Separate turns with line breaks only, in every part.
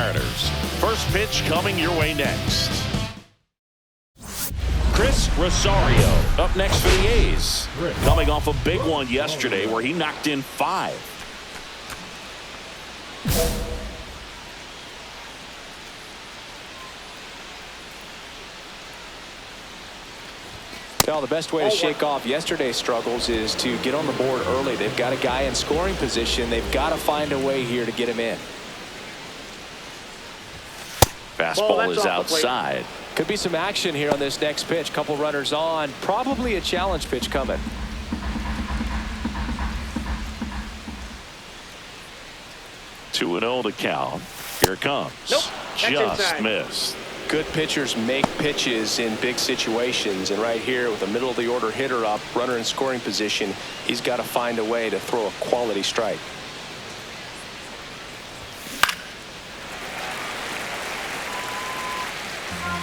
Mariners. First pitch coming your way next. Chris Rosario up next for the A's. Coming off a big one yesterday where he knocked in 5.
Well, the best way to shake off yesterday's struggles is to get on the board early. They've got a guy in scoring position. They've got to find a way here to get him in.
Fastball is outside.
Could be some action here on this next pitch. Couple runners on. Probably a challenge pitch coming.
Two and 0 to count. Here it comes.
Nope,
just missed.
Good pitchers make pitches in big situations, and right here with a middle of the order hitter up, runner in scoring position, he's got to find a way to throw a quality strike.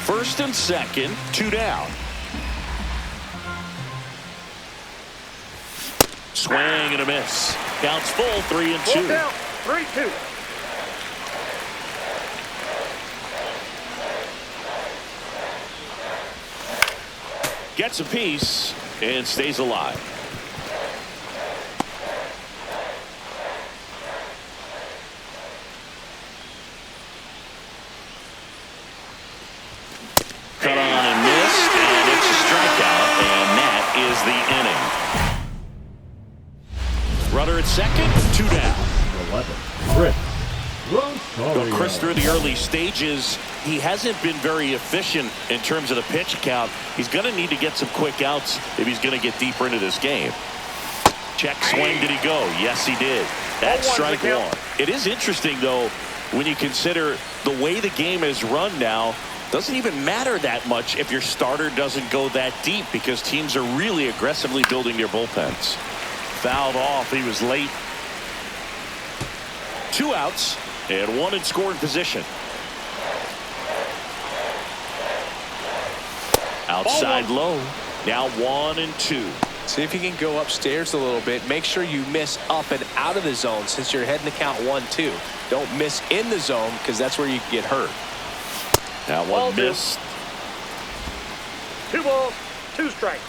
First and second, 2 down. Swing and a miss. Counts full, 3-2.
3-2.
Gets a piece and stays alive. Cut on and missed, and it's a strikeout, and that is the inning. Runner at second, 2 down.
11.
Well, Chris, through the early stages, he hasn't been very efficient in terms of the pitch count. He's going to need to get some quick outs if he's going to get deeper into this game. Check swing. Did he go? Yes, he did. That's strike 1. It is interesting, though, when you consider the way the game is run now. Doesn't even matter that much if your starter doesn't go that deep, because teams are really aggressively building their bullpens. Fouled off. He was late. 2 outs and 1 in scoring position. Outside low. Now 1-2.
See if you can go upstairs a little bit. Make sure you miss up and out of the zone since you're heading to count 1-2. Don't miss in the zone, because that's where you can get hurt.
Now one missed.
2 balls, 2 strikes.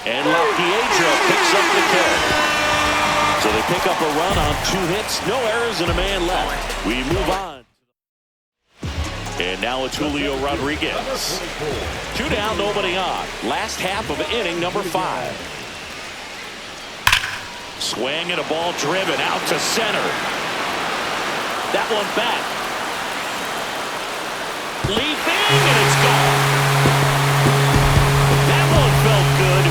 And LaPiedra picks up the kill. So they pick up a run on 2 hits, no errors, and a man left. We move on. And now it's Julio Rodriguez. 2 down, nobody on. Last half of inning number 5. Swing and a ball driven out to center. That one back. Leaping, and it's gone. That one felt good.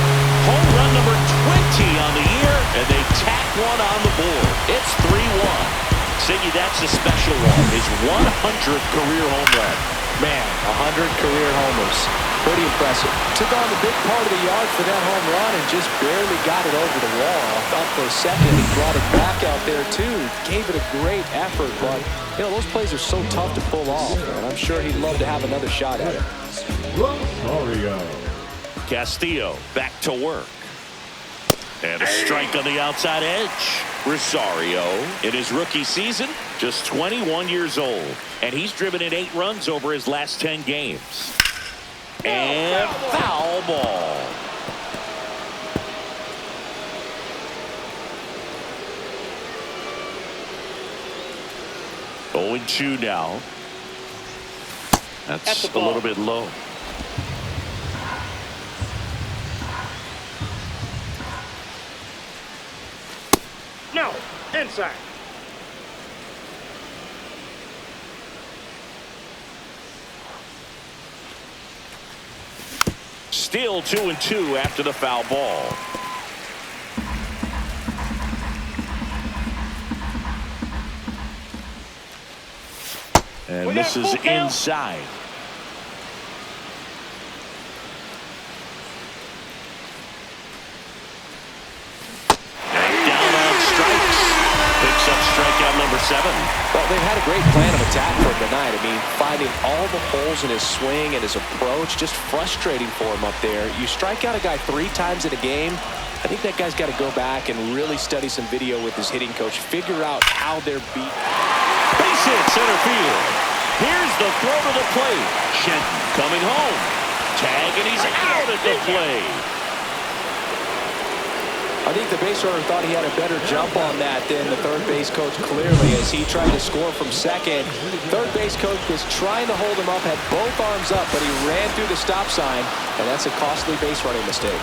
Home run number 20 on the year, and they tack one on the board. It's 3-1. Siggy, that's a special one. His 100th career home run.
Man, 100 career homers. Pretty impressive. Took on the big part of the yard for that home run and just barely got it over the wall. I thought for a second he brought it back out there too. Gave it a great effort, but you know, those plays are so tough to pull off, and I'm sure he'd love to have another shot at it.
Rosario.
Castillo back to work. And a strike on the outside edge. Rosario, in his rookie season, just 21 years old. And he's driven in 8 runs over his last 10 games. And foul ball. Oh, and 2 now. That's a little bit low.
No, inside.
Still 2-2 after the foul ball. And this is inside. Strikeout number 7.
Well, they've had a great plan of attack for him tonight. I mean, finding all the holes in his swing and his approach, just frustrating for him up there. You strike out a guy 3 times in a game, I think that guy's got to go back and really study some video with his hitting coach, figure out how they're beat.
Base hit center field. Here's the throw to the plate. Shenton coming home. Tag, and he's out at the plate.
I think the base runner thought he had a better jump on that than the third base coach, clearly, as he tried to score from second. Third base coach was trying to hold him up, had both arms up, but he ran through the stop sign, and that's a costly base running mistake.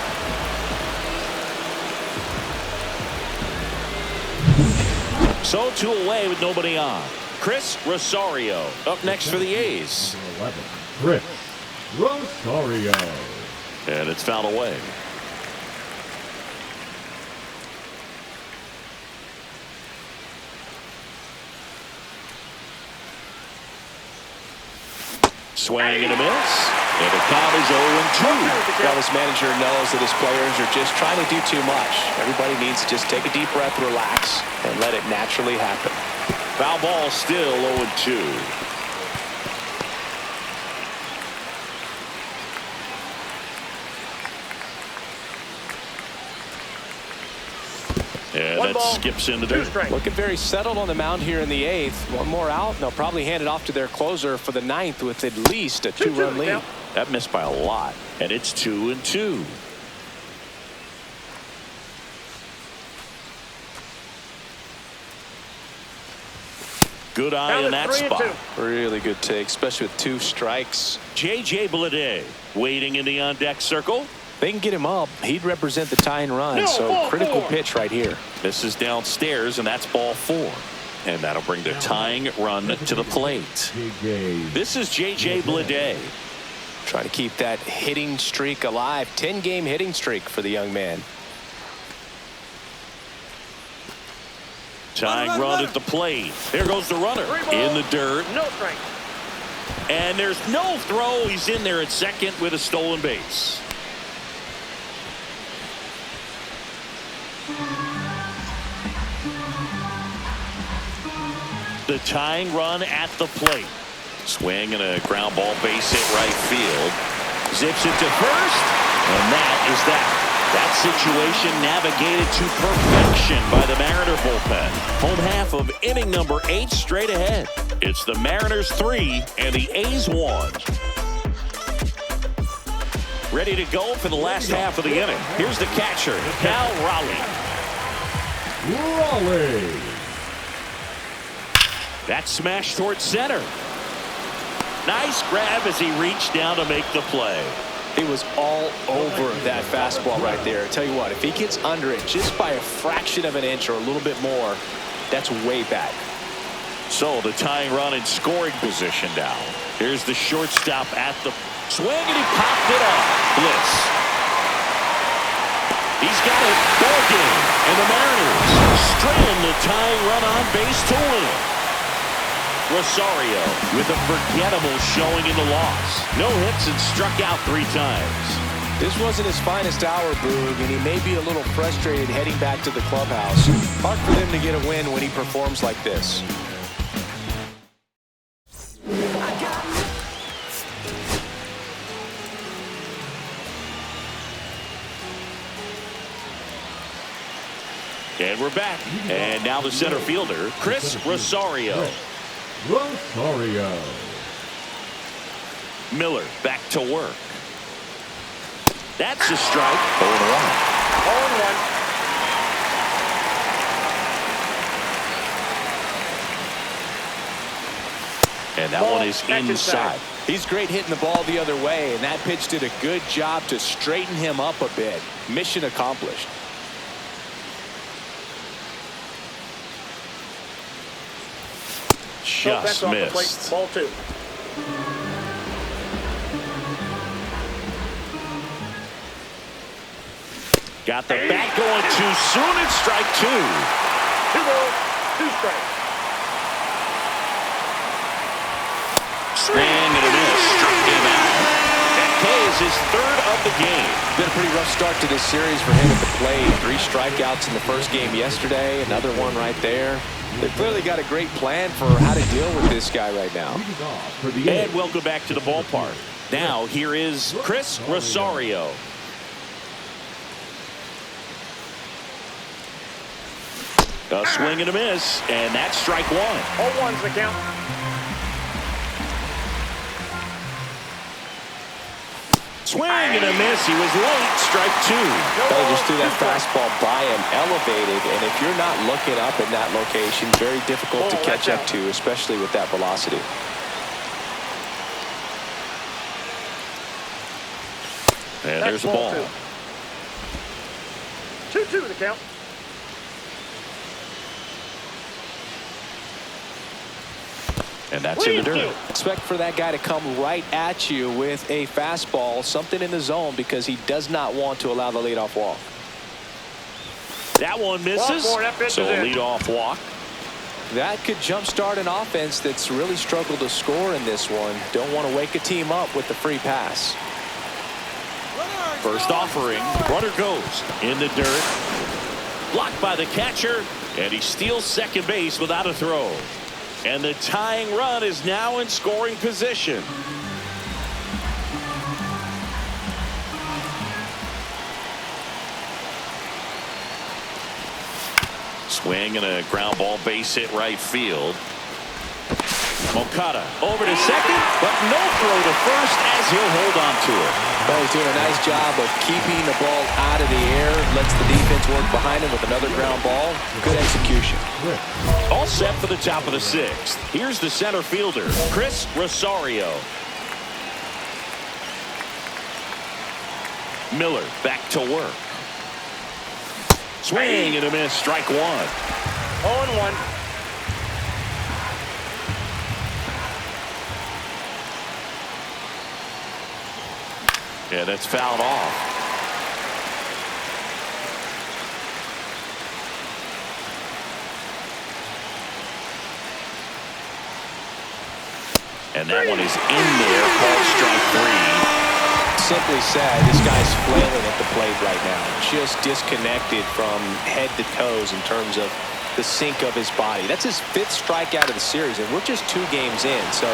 So 2 away with nobody on. Chris Rosario up next for the A's.
11. Chris Rosario.
And it's fouled away. Swing and a miss. And the count is 0-2.
Well, this manager knows that his players are just trying to do too much. Everybody needs to just take a deep breath, relax, and let it naturally happen.
Foul ball still 0-2. And that skips into dirt.
Looking very settled on the mound here in the 8th. One more out, and they'll probably hand it off to their closer for the 9th with at least a 2-run lead.
That missed by a lot, and it's 2-2. Good eye in that spot.
Really good take, especially with 2 strikes.
J.J. Bleday waiting in the on-deck circle.
They can get him up. He'd represent the tying run, so critical pitch right here.
This is downstairs, and that's ball 4. And that'll bring the tying run to the plate. This is J.J. Bleday.
Try to keep that hitting streak alive. 10-game hitting streak for the young man.
Tying run at the plate. There goes the runner in the dirt.
No strike.
And there's no throw. He's in there at second with a stolen base. The tying run at the plate. Swing and a ground ball, base hit right field. Zips it to first, and that is that. That situation navigated to perfection by the Mariner bullpen. Home half of inning number 8 straight ahead. It's the Mariners 3 and the A's 1. Ready to go for the last half of the inning. Here's the catcher, Cal Raleigh. That smash towards center. Nice grab as he reached down to make the play.
He was all over that fastball right there. I tell you what, if he gets under it just by a fraction of an inch or a little bit more, that's way back.
So the tying run in scoring position now. Here's the shortstop at the swing, and he popped it up. Bliss. He's got it. Ball game. And the Mariners strailing the tying run on base to win. Rosario with a forgettable showing in the loss. No hits and struck out 3 times.
This wasn't his finest hour, Boog, and he may be a little frustrated heading back to the clubhouse. Hard for them to get a win when he performs like this.
And we're back. And now the center fielder, Chris Rosario. Miller back to work. That's a strike. 0-1. 0-1. And that one is inside.
He's great hitting the ball the other way, and that pitch did a good job to straighten him up a bit. Mission accomplished.
Just missed.
Ball 2.
Got the bat going too soon, and strike 2.
2 balls, 2 strikes.
Swing and a miss. Struck him out. That K is his 3rd of the game.
Been a pretty rough start to this series for him at the plate. 3 strikeouts in the first game yesterday. Another one right there. They've clearly got a great plan for how to deal with this guy right now.
And welcome back to the ballpark. Now here is Chris Rosario. A swing and a miss, and that's strike one.
0-1's the count.
Swing and a miss. He was late. Strike two.
They just threw that fastball by him, elevated, and if you're not looking up in that location, very difficult to catch up to, especially with that velocity.
And there's the ball.
2-2 the count.
And that's in the dirt.
Expect for that guy to come right at you with a fastball, something in the zone, because he does not want to allow the leadoff walk.
That one misses. So a leadoff walk.
That could jumpstart an offense that's really struggled to score in this one. Don't want to wake a team up with the free pass.
First offering. Runner goes in the dirt. Blocked by the catcher. And he steals second base without a throw. And the tying run is now in scoring position. Swing and a ground ball, base hit right field. Okada over to second, but no throw to first as he'll hold on to it.
Well, he's doing a nice job of keeping the ball out of the air. Lets the defense work behind him with another ground ball. Good execution.
All set for the top of the sixth. Here's the center fielder, Chris Rosario. Miller back to work. Swing and a miss. Strike one.
0-1.
Yeah, that's fouled off. And that one is in there, called strike three.
Simply said, this guy's flailing at the plate right now. Just disconnected from head to toes in terms of the sink of his body. That's his fifth strikeout of the series, and we're just 2 games in. So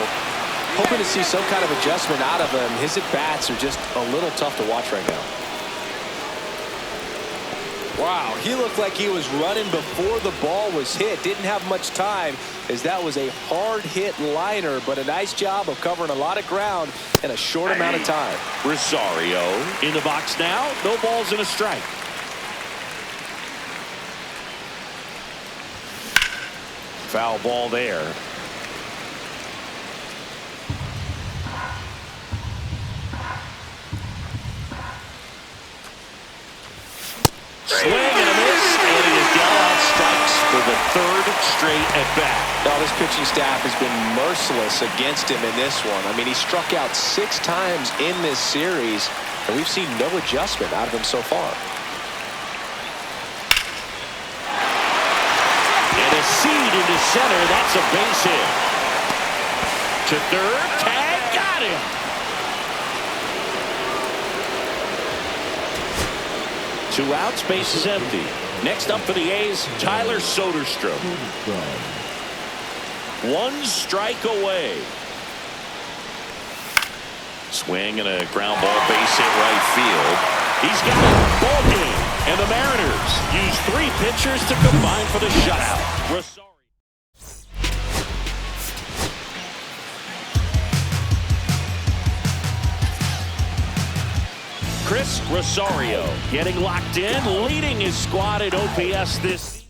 hoping to see some kind of adjustment out of him. His at-bats are just a little tough to watch right now. Wow, he looked like he was running before the ball was hit. Didn't have much time, as that was a hard hit liner, but a nice job of covering a lot of ground in a short amount of time.
Rosario in the box now. No balls and a strike. Foul ball there. Swing and a miss, and he is down on strikes for the 3rd straight at bat.
Now, this pitching staff has been merciless against him in this one. I mean, he struck out 6 times in this series, and we've seen no adjustment out of him so far.
And a seed into center. That's a base hit. To third, tag, got him. Two outs, base is empty. Next up for the A's, Tyler Soderstrom. 1 strike away. Swing and a ground ball, base hit right field. He's got a ball game. And the Mariners use 3 pitchers to combine for the shutout. Rosario. Chris Rosario getting locked in, leading his squad at OPS this season.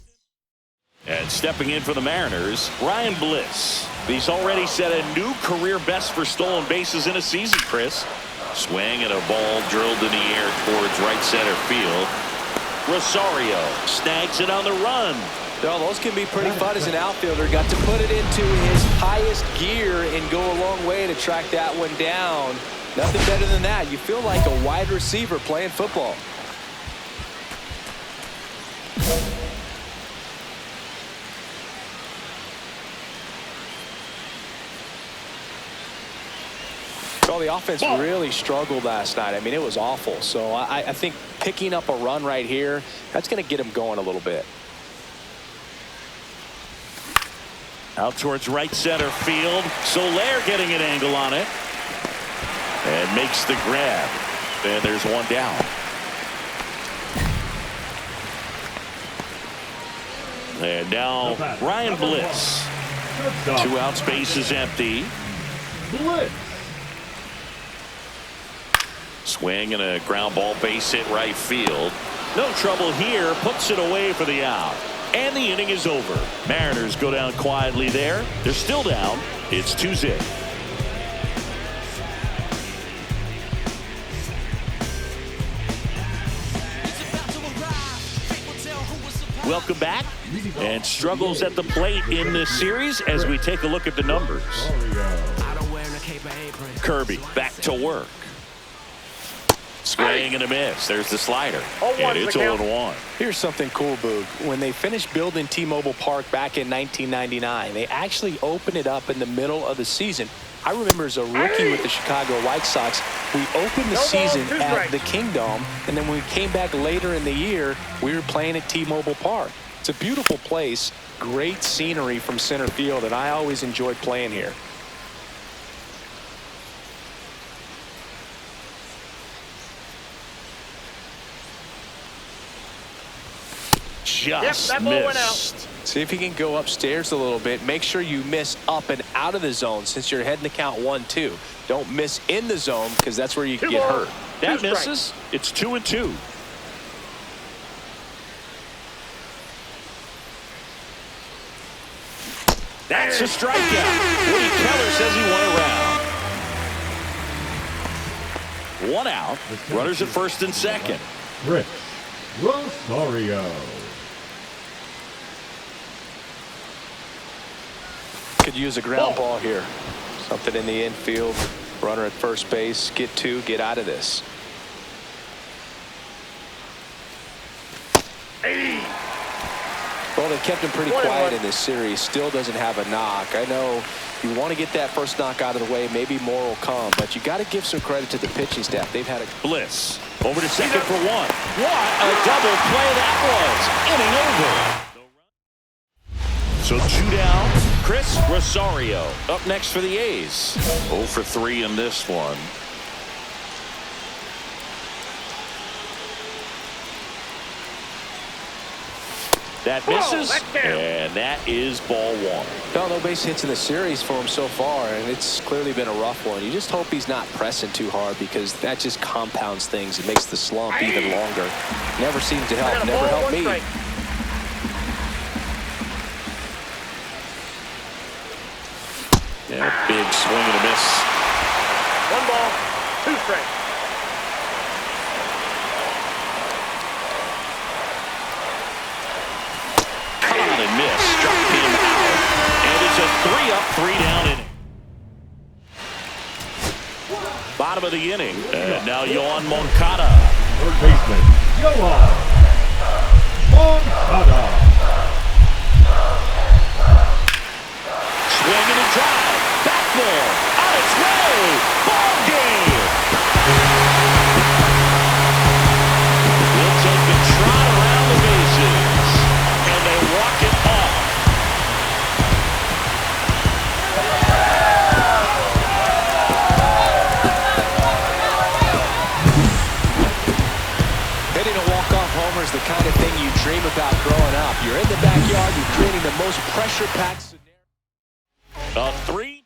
And stepping in for the Mariners, Ryan Bliss. He's already set a new career best for stolen bases in a season, Chris. Swing and a ball drilled in the air towards right center field. Rosario snags it on the run.
Well, those can be pretty fun as an outfielder. Got to put it into his highest gear and go a long way to track that one down. Nothing better than that. You feel like a wide receiver playing football. Well, the offense really struggled last night. I mean, it was awful. So I think picking up a run right here, that's going to get him going a little bit.
Out towards right center field. Soler getting an angle on it. And makes the grab. And there's one down. And now Ryan Bliss.
Shortstop,
2 outs, base is empty.
Bliss.
Swing and a ground ball, base hit right field. No trouble here, puts it away for the out. And the inning is over. Mariners go down quietly there. They're still down. It's 2-0. Welcome back. And struggles at the plate in this series as we take a look at the numbers. Kirby back to work. Swing and a miss. There's the slider. And it's 0-1.
Here's something cool, Boog. When they finished building T-Mobile Park back in 1999, they actually opened it up in the middle of the season. I remember as a rookie with the Chicago White Sox, we opened the season at the Kingdome, and then when we came back later in the year, we were playing at T-Mobile Park. It's a beautiful place, great scenery from center field, and I always enjoyed playing here.
Just
that ball went
missed.
See if you can go upstairs a little bit. Make sure you miss up and out of the zone since you're heading to count 1-2. Don't miss in the zone because that's where you can get hurt.
That misses. It's 2-2. That's a strikeout. Woody Keller says he won a round. 1 out. Runners at first and second.
Chris Rosario.
Could use a ground ball here. Something in the infield. Runner at first base. Get 2. Get out of this. Well, they kept him pretty quiet in this series. Still doesn't have a knock. I know you want to get that first knock out of the way. Maybe more will come, but you got to give some credit to the pitching staff. They've had a
Bliss over to second for 1. What a double play that was. Inning over. So 2 down. Chris Rosario up next for the A's. 0 for 3 in this one. That misses, and that is ball 1.
no base hits in the series for him so far, and it's clearly been a rough one. You just hope he's not pressing too hard because that just compounds things. It makes the slump even longer. Never seems to help. Never helped me.
Yeah, big swing and a miss.
1 ball, 2 strikes.
And miss, struck him out, and it's a 3-up, 3-down inning. Bottom of the inning, and now Yoan Moncada.
Third baseman, Yoan Moncada.
Swing and a drive, back there, on its way, ball game. We'll take the trot around the bases, and they walk it off.
Hitting a walk-off homer is the kind of thing you dream about growing up. You're in the backyard, you're creating the most pressure-packed scenario.
A 3-2.